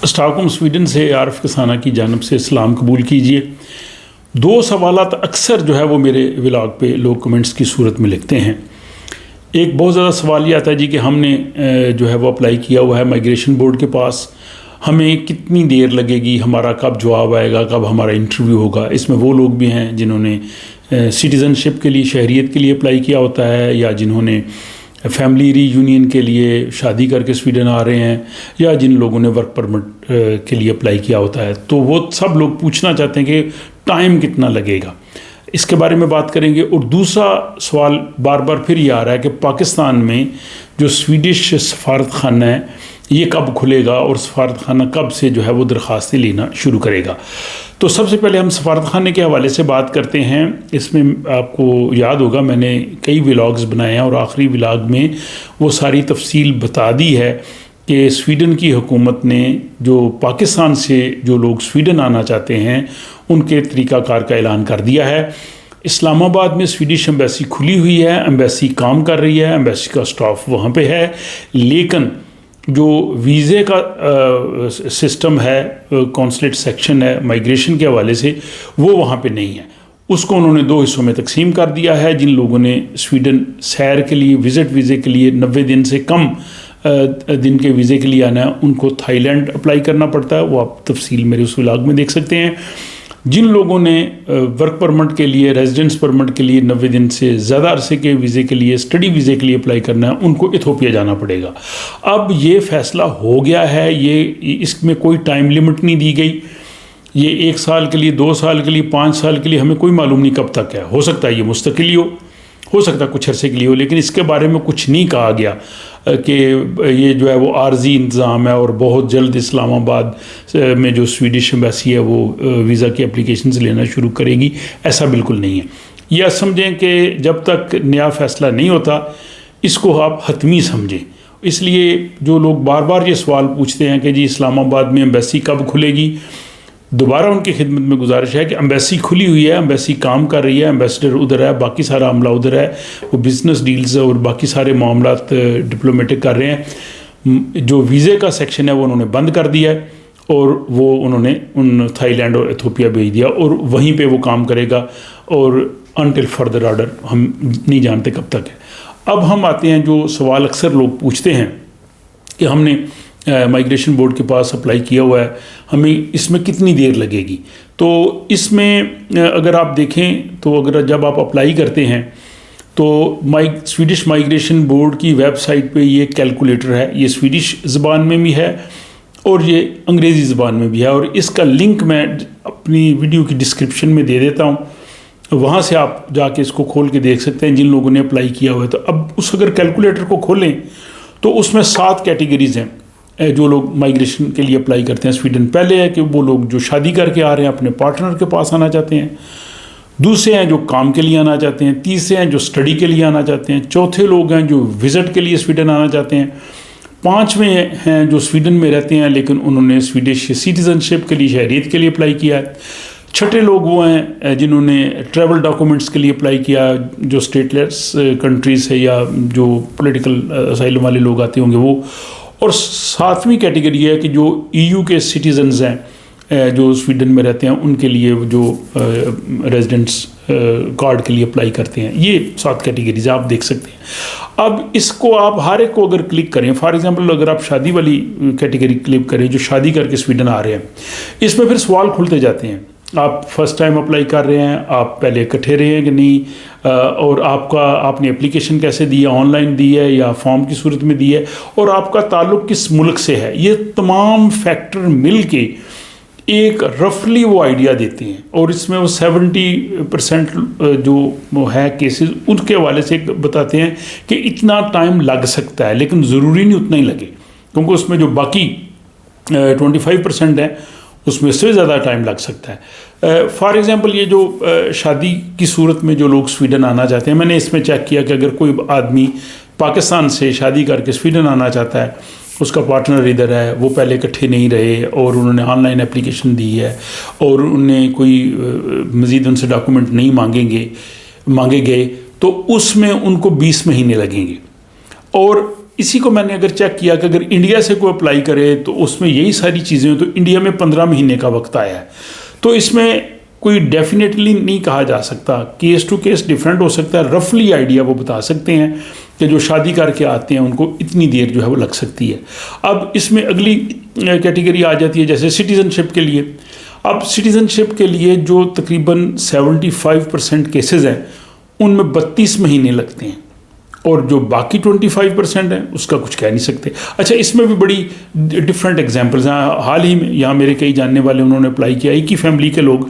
اسٹاکہولم Sweden سے عارف کسانہ کی جانب سے سلام قبول کیجیے. 2 سوالات اکثر جو ہے وہ میرے ولاگ پہ لوگ کمنٹس کی صورت میں لکھتے ہیں. ایک بہت زیادہ سوال یہ آتا ہے جی کہ ہم نے جو ہے وہ اپلائی کیا ہوا ہے مائیگریشن بورڈ کے پاس, ہمیں کتنی دیر لگے گی, ہمارا کب جواب آئے گا, کب ہمارا انٹرویو ہوگا. اس میں وہ لوگ بھی ہیں جنہوں نے سٹیزن شپ کے لیے, شہریت کے لیے اپلائی کیا ہوتا ہے, یا جنہوں نے فیملی ری یونین کے لیے شادی کر کے سویڈن آ رہے ہیں, یا جن لوگوں نے ورک پرمٹ کے لیے اپلائی کیا ہوتا ہے. تو وہ سب لوگ پوچھنا چاہتے ہیں کہ ٹائم کتنا لگے گا, اس کے بارے میں بات کریں گے. اور دوسرا سوال بار بار پھر یہ آ رہا ہے کہ پاکستان میں جو سویڈش سفارت خانہ ہے یہ کب کھلے گا, اور سفارت خانہ کب سے جو ہے وہ درخواستیں لینا شروع کرے گا. تو سب سے پہلے ہم سفارت خانے کے حوالے سے بات کرتے ہیں. اس میں آپ کو یاد ہوگا میں نے کئی ولاگز بنائے ہیں, اور آخری ولاگ میں وہ ساری تفصیل بتا دی ہے کہ سویڈن کی حکومت نے جو پاکستان سے جو لوگ سویڈن آنا چاہتے ہیں ان کے طریقہ کار کا اعلان کر دیا ہے. اسلام آباد میں سویڈش ایمبیسی کھلی ہوئی ہے, ایمبیسی کام کر رہی ہے, ایمبیسی کا سٹاف وہاں پہ ہے, لیکن جو ویزے کا سسٹم ہے, کونسلیٹ سیکشن ہے مائیگریشن کے حوالے سے, وہ وہاں پہ نہیں ہے. اس کو انہوں نے 2 حصوں میں تقسیم کر دیا ہے. جن لوگوں نے سویڈن سیر کے لیے, وزٹ ویزے کے لیے 90 دن سے کم دن کے ویزے کے لیے آنا ہے, ان کو تھائی لینڈ اپلائی کرنا پڑتا ہے. وہ آپ تفصیل میرے اس ولاگ میں دیکھ سکتے ہیں. جن لوگوں نے ورک پرمٹ کے لیے, ریزیڈنس پرمٹ کے لیے 90 دن سے زیادہ عرصے کے ویزے کے لیے, اسٹڈی ویزے کے لیے اپلائی کرنا ہے, ان کو ایتھوپیا جانا پڑے گا. اب یہ فیصلہ ہو گیا ہے, یہ اس میں کوئی ٹائم لمٹ نہیں دی گئی. یہ 1 سال کے لیے, 2 سال کے لیے, 5 سال کے لیے, ہمیں کوئی معلوم نہیں کب تک ہے. ہو سکتا ہے یہ مستقل ہی ہو سکتا ہے کچھ عرصے کے لیے ہو, لیکن اس کے بارے میں کچھ نہیں کہا گیا کہ یہ جو ہے وہ عارضی انتظام ہے اور بہت جلد اسلام آباد میں جو سویڈش ایمبیسی ہے وہ ویزا کی اپلیکیشنز لینا شروع کرے گی. ایسا بالکل نہیں ہے. یہ سمجھیں کہ جب تک نیا فیصلہ نہیں ہوتا اس کو آپ حتمی سمجھیں. اس لیے جو لوگ بار بار یہ سوال پوچھتے ہیں کہ جی اسلام آباد میں ایمبیسی کب کھلے گی, دوبارہ ان کی خدمت میں گزارش ہے کہ ایمبیسی کھلی ہوئی ہے, ایمبیسی کام کر رہی ہے, ایمبیسڈر ادھر ہے, باقی سارا عملہ ادھر ہے, وہ بزنس ڈیلز اور باقی سارے معاملات ڈپلومیٹک کر رہے ہیں. جو ویزے کا سیکشن ہے وہ انہوں نے بند کر دیا ہے, اور وہ انہوں نے ان تھائی لینڈ اور ایتھوپیا بھیج دیا, اور وہیں پہ وہ کام کرے گا, اور انٹل فردر آرڈر ہم نہیں جانتے کب تک ہے. اب ہم آتے ہیں جو سوال اکثر لوگ پوچھتے ہیں کہ ہم نے مائیگریشن بورڈ کے پاس اپلائی کیا ہوا ہے, ہمیں اس میں کتنی دیر لگے گی. تو اس میں اگر آپ دیکھیں تو اگر جب آپ اپلائی کرتے ہیں تو سویڈش مائیگریشن بورڈ کی ویب سائٹ پہ یہ کیلکولیٹر ہے, یہ سویڈش زبان میں بھی ہے اور یہ انگریزی زبان میں بھی ہے, اور اس کا لنک میں اپنی ویڈیو کی ڈسکرپشن میں دے دیتا ہوں, وہاں سے آپ جا کے اس کو کھول کے دیکھ سکتے ہیں جن لوگوں نے اپلائی کیا ہوا ہے. تو اب اگر کیلکولیٹر کو کھولیں تو اس میں 7 کیٹیگریز ہیں جو لوگ مائیگریشن کے لیے اپلائی کرتے ہیں سویڈن. پہلے ہے کہ وہ لوگ جو شادی کر کے آ رہے ہیں, اپنے پارٹنر کے پاس آنا چاہتے ہیں. دوسرے ہیں جو کام کے لیے آنا چاہتے ہیں. تیسرے ہیں جو اسٹڈی کے لیے آنا چاہتے ہیں. چوتھے لوگ ہیں جو وزٹ کے لیے سویڈن آنا چاہتے ہیں. 5ویں ہیں جو سویڈن میں رہتے ہیں لیکن انہوں نے سویڈش سٹیزن شپ کے لیے, شہریت کے لیے اپلائی کیا ہے. 6 لوگ وہ ہیں جنہوں نے ٹریول ڈاکومنٹس کے لیے اپلائی کیا, جو اسٹیٹ لیس کنٹریز ہے یا جو پولیٹیکل اسائلم والے لوگ آتے ہوں گے وہ. اور 7ویں کیٹیگری ہے کہ جو EU کے سٹیزنز ہیں جو سویڈن میں رہتے ہیں, ان کے لیے جو ریزیڈنٹس کارڈ کے لیے اپلائی کرتے ہیں. یہ 7 کیٹیگریز آپ دیکھ سکتے ہیں. اب اس کو آپ ہر ایک کو اگر کلک کریں, فار ایگزامپل اگر آپ شادی والی کیٹیگری کلک کریں جو شادی کر کے سویڈن آ رہے ہیں, اس میں پھر سوال کھلتے جاتے ہیں. آپ فرسٹ ٹائم اپلائی کر رہے ہیں, آپ پہلے اکٹھے رہے ہیں کہ نہیں, اور آپ نے اپلیکیشن کیسے دی ہے, آن لائن دی ہے یا فارم کی صورت میں دی ہے, اور آپ کا تعلق کس ملک سے ہے. یہ تمام فیکٹر مل کے ایک رفلی وہ آئیڈیا دیتے ہیں. اور اس میں وہ 70% جو ہے کیسز ان کے حوالے سے بتاتے ہیں کہ اتنا ٹائم لگ سکتا ہے, لیکن ضروری نہیں اتنا ہی لگے, کیونکہ اس میں جو باقی 25% ہے اس میں سے زیادہ ٹائم لگ سکتا ہے. فار ایگزامپل یہ جو شادی کی صورت میں جو لوگ سویڈن آنا چاہتے ہیں, میں نے اس میں چیک کیا کہ اگر کوئی آدمی پاکستان سے شادی کر کے سویڈن آنا چاہتا ہے, اس کا پارٹنر ادھر ہے, وہ پہلے اکٹھے نہیں رہے اور انہوں نے آن لائن اپلیکیشن دی ہے اور انہوں نے کوئی مزید ان سے ڈاکومنٹ نہیں مانگے گئے, تو اس میں ان کو 20 مہینے لگیں گے. اور اسی کو میں نے اگر چیک کیا کہ اگر انڈیا سے کوئی اپلائی کرے تو اس میں یہی ساری چیزیں ہیں، تو انڈیا میں 15 مہینے کا وقت آیا ہے. تو اس میں کوئی ڈیفینیٹلی نہیں کہا جا سکتا، کیس ٹو کیس ڈیفرنٹ ہو سکتا ہے. رفلی آئیڈیا وہ بتا سکتے ہیں کہ جو شادی کر کے آتے ہیں ان کو اتنی دیر جو ہے وہ لگ سکتی ہے. اب اس میں اگلی کیٹیگری آ جاتی ہے جیسے سٹیزن شپ کے لیے. اب سٹیزن شپ کے لیے جو تقریباً 75% کیسز ہیں ان میں 32 مہینے لگتے ہیں، اور جو باقی 25% ہیں اس کا کچھ کہہ نہیں سکتے. اچھا، اس میں بھی بڑی ڈفرینٹ ایگزامپلز ہیں. حال ہی میں یہاں میرے کئی جاننے والے انہوں نے اپلائی کیا، ایک ہی فیملی کے لوگ،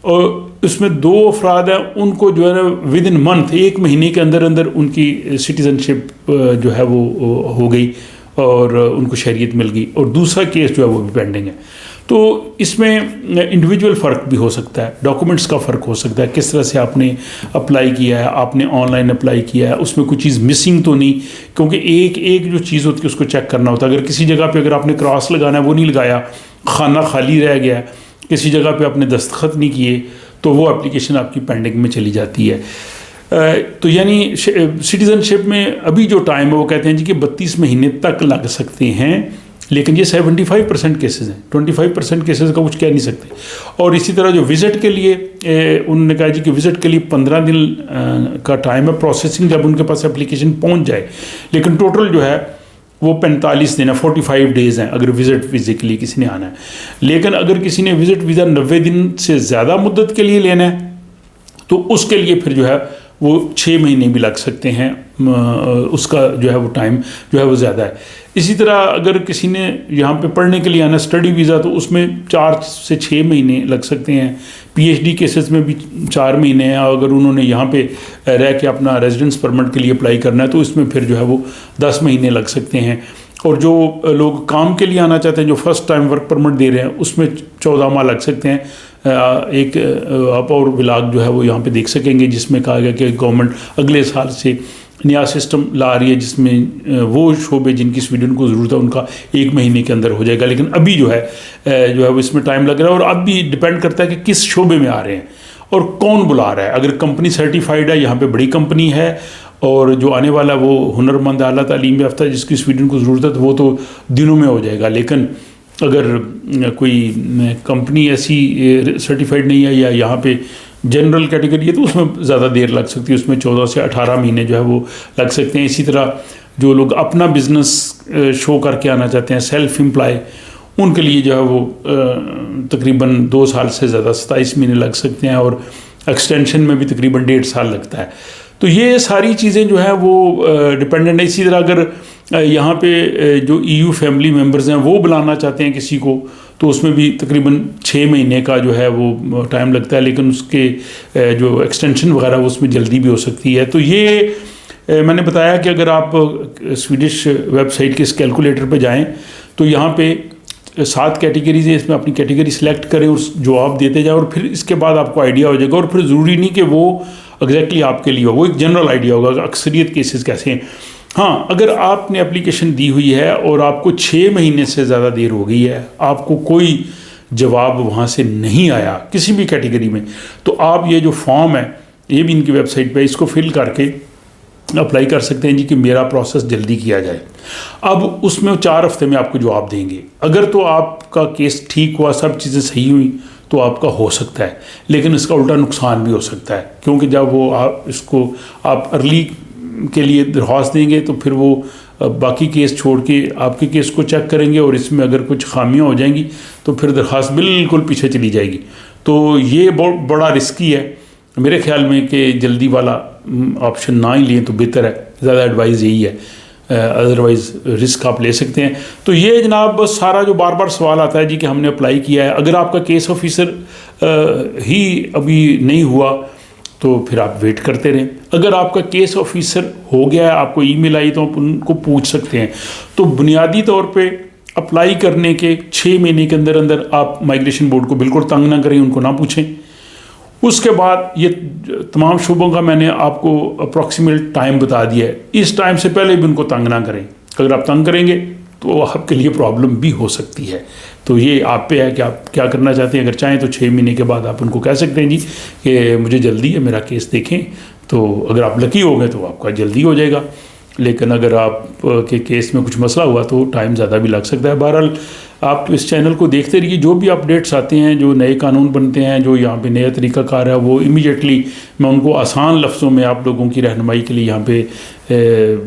اور اس میں 2 افراد ہیں، ان کو جو ہے نا ود ان منتھ، 1 مہینے کے اندر اندر ان کی سٹیزن شپ جو ہے وہ ہو گئی اور ان کو شہریت مل گئی، اور دوسرا کیس جو ہے وہ بھی پینڈنگ ہے. تو اس میں انڈیویجول فرق بھی ہو سکتا ہے، ڈاکومنٹس کا فرق ہو سکتا ہے، کس طرح سے آپ نے اپلائی کیا ہے، آپ نے آن لائن اپلائی کیا ہے، اس میں کوئی چیز مسنگ تو نہیں، کیونکہ ایک جو چیز ہوتی ہے اس کو چیک کرنا ہوتا ہے. اگر کسی جگہ پہ اگر آپ نے کراس لگانا ہے وہ نہیں لگایا، خانہ خالی رہ گیا، کسی جگہ پہ آپ نے دستخط نہیں کیے، تو وہ اپلیکیشن آپ کی پینڈنگ میں چلی جاتی ہے. تو یعنی سٹیزن شپ میں ابھی جو ٹائم ہے وہ کہتے ہیں جی کہ 32 مہینے تک لگ سکتے ہیں، لیکن یہ 75% کیسز ہیں، 25% کیسز کا کچھ کہہ نہیں سکتے. اور اسی طرح جو وزٹ کے لیے انہوں نے کہا جی کہ وزٹ کے لیے 15 دن کا ٹائم ہے پروسیسنگ جب ان کے پاس اپلیکیشن پہنچ جائے، لیکن ٹوٹل جو ہے وہ 45 دن ہے، 45 ڈیز ہیں اگر وزٹ ویزے کے لیے کسی نے آنا ہے. لیکن اگر کسی نے وزٹ ویزا 90 دن سے زیادہ مدت کے لیے لینا ہے تو اس کے لیے پھر جو ہے وہ 6 مہینے بھی لگ سکتے ہیں، اس کا جو ہے وہ ٹائم جو ہے وہ زیادہ ہے. اسی طرح اگر کسی نے یہاں پہ پڑھنے کے لیے آنا اسٹڈی ویزا تو اس میں 4 سے 6 مہینے لگ سکتے ہیں. پی ایچ ڈی کیسز میں بھی 4 مہینے ہیں، اور اگر انہوں نے یہاں پہ رہ کے اپنا ریزیڈنس پرمٹ کے لیے اپلائی کرنا ہے تو اس میں پھر جو ہے وہ 10 مہینے لگ سکتے ہیں. اور جو لوگ کام کے لیے آنا چاہتے ہیں، جو فرسٹ ٹائم ورک پرمٹ دے رہے ہیں، اس میں 14 ماہ لگ سکتے ہیں. ایک آپ اور ولاگ جو ہے وہ یہاں پہ دیکھ سکیں گے جس میں کہا گیا کہ گورنمنٹ اگلے سال سے نیا سسٹم لا رہی ہے جس میں وہ شعبے جن کی سویڈن کو ضرورت ہے ان کا 1 مہینے کے اندر ہو جائے گا. لیکن ابھی جو ہے وہ اس میں ٹائم لگ رہا ہے، اور اب بھی ڈپینڈ کرتا ہے کہ کس شعبے میں آ رہے ہیں اور کون بلا رہا ہے. اگر کمپنی سرٹیفائڈ ہے، یہاں پہ بڑی کمپنی ہے، اور جو آنے والا وہ ہنرمند اعلیٰ تعلیم یافتہ جس کی سویڈن کو ضرورت ہے تو وہ تو دنوں میں ہو جائے گا. لیکن اگر کوئی کمپنی ایسی سرٹیفائڈ نہیں ہے یا یہاں پہ جنرل کیٹیگری ہے تو اس میں زیادہ دیر لگ سکتی ہے، اس میں 14 سے 18 مہینے جو ہے وہ لگ سکتے ہیں. اسی طرح جو لوگ اپنا بزنس شو کر کے آنا چاہتے ہیں، سیلف امپلائی، ان کے لیے جو ہے وہ تقریباً 2 سال سے زیادہ 27 مہینے لگ سکتے ہیں، اور ایکسٹینشن میں بھی تقریباً 1.5 سال لگتا ہے. تو یہ ساری چیزیں جو ہیں وہ ڈپینڈنٹ ہے. اسی طرح اگر یہاں پہ جو ای یو فیملی ممبرز ہیں وہ بلانا چاہتے ہیں کسی کو تو اس میں بھی تقریباً 6 مہینے کا جو ہے وہ ٹائم لگتا ہے، لیکن اس کے جو ایکسٹینشن وغیرہ اس میں جلدی بھی ہو سکتی ہے. تو یہ میں نے بتایا کہ اگر آپ سویڈش ویب سائٹ کے اس کیلکولیٹر پہ جائیں تو یہاں پہ 7 کیٹیگریز ہیں، اس میں اپنی کیٹیگری سلیکٹ کریں اور جواب دیتے جائیں، اور پھر اس کے بعد آپ کو آئیڈیا ہو جائے گا. اور پھر ضروری نہیں کہ وہ ایگزیکٹلی آپ کے لیے ہو، وہ ایک جنرل آئیڈیا ہوگا کہ اکثریت کیسز کیسے ہیں. ہاں، اگر آپ نے اپلیکیشن دی ہوئی ہے اور آپ کو 6 مہینے سے زیادہ دیر ہو گئی ہے، آپ کو کوئی جواب وہاں سے نہیں آیا کسی بھی کیٹیگری میں، تو آپ یہ جو فارم ہے یہ بھی ان کی ویب سائٹ پہ اس کو فل کر کے اپلائی کر سکتے ہیں جی کہ میرا پروسیس جلدی کیا جائے. اب اس میں 4 ہفتے میں آپ کو جواب دیں گے. اگر تو آپ کا کیس ٹھیک ہوا، سب چیزیں صحیح ہوئیں تو آپ کا ہو سکتا ہے، لیکن اس کا الٹا نقصان بھی ہو سکتا ہے، کیونکہ جب وہ اس کو آپ ارلی کے لیے درخواست دیں گے تو پھر وہ باقی کیس چھوڑ کے آپ کے کیس کو چیک کریں گے، اور اس میں اگر کچھ خامیاں ہو جائیں گی تو پھر درخواست بالکل پیچھے چلی جائے گی. تو یہ بہت بڑا رسکی ہے میرے خیال میں کہ جلدی والا آپشن نہ ہی لیں تو بہتر ہے. زیادہ ایڈوائز یہی ہے، ادروائز رسک آپ لے سکتے ہیں. تو یہ جناب بس سارا جو بار بار سوال آتا ہے جی کہ ہم نے اپلائی کیا ہے، اگر آپ کا کیس آفیسر ہی ابھی نہیں ہوا تو پھر آپ ویٹ کرتے رہیں. اگر آپ کا کیس آفیسر ہو گیا ہے، آپ کو ای میل آئی تو آپ ان کو پوچھ سکتے ہیں. تو بنیادی طور پہ اپلائی کرنے کے 6 مہینے کے اندر اندر آپ مائگریشن بورڈ کو بالکل تنگ نہ کریں، ان کو نہ پوچھیں. اس کے بعد یہ تمام شعبوں کا میں نے آپ کو اپروکسیمیٹ ٹائم بتا دیا ہے، اس ٹائم سے پہلے بھی ان کو تنگ نہ کریں. اگر آپ تنگ کریں گے تو آپ کے لیے پرابلم بھی ہو سکتی ہے. تو یہ آپ پہ ہے کہ آپ کیا کرنا چاہتے ہیں. اگر چاہیں تو 6 مہینے کے بعد آپ ان کو کہہ سکتے ہیں جی کہ مجھے جلدی ہے، میرا کیس دیکھیں. تو اگر آپ لکی ہو گئے تو آپ کا جلدی ہو جائے گا. لیکن اگر آپ کے کیس میں کچھ مسئلہ ہوا تو ٹائم زیادہ بھی لگ سکتا ہے. بہرحال آپ اس چینل کو دیکھتے رہیے, جو بھی اپڈیٹس آتے ہیں, جو نئے قانون بنتے ہیں, جو یہاں پہ نیا طریقہ کار ہے, وہ امیڈیٹلی میں ان کو آسان لفظوں میں آپ لوگوں کی رہنمائی کے لیے یہاں پہ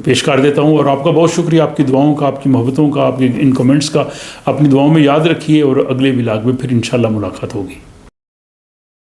پیش کر دیتا ہوں. اور آپ کا بہت شکریہ, آپ کی دعاؤں کا, آپ کی محبتوں کا, آپ کے ان کمنٹس کا. اپنی دعاؤں میں یاد رکھیے, اور اگلے ولاگ میں پھر انشاءاللہ ملاقات ہوگی.